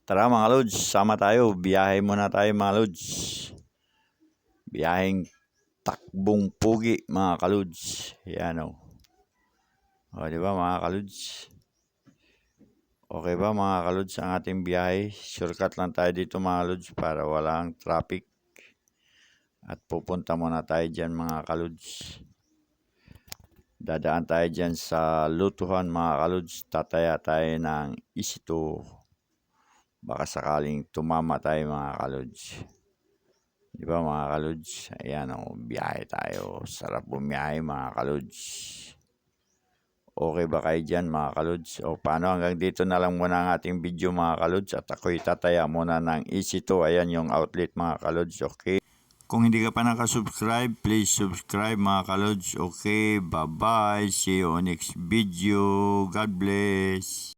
Tara mga lods, sama tayo. Biyahe muna tayo mga lods. Biyaheng takbong pugi mga kalods. Yan o. O diba mga kalods? Okay ba mga kalods ang ating biyahe? Shortcut lang tayo dito mga lods para walang traffic. At pupunta muna tayo dyan mga kalods. Dadaan tayo dyan sa lutuhan mga kalods. Tataya tayo ng isito. Baka sakaling tumama tayo mga kalods. Di ba mga kalods? Ayan o, biyahe tayo. Sarap bumiyahe mga kalods. Okay ba kayo dyan mga kalods? O paano, hanggang dito na lang muna ang ating video mga kalods. At ako'y tataya muna ng EC2. Ayan yung outlet mga kalods. Okay. Kung hindi ka pa nakasubscribe, please subscribe mga kalods. Okay, bye-bye. See you on next video. God bless.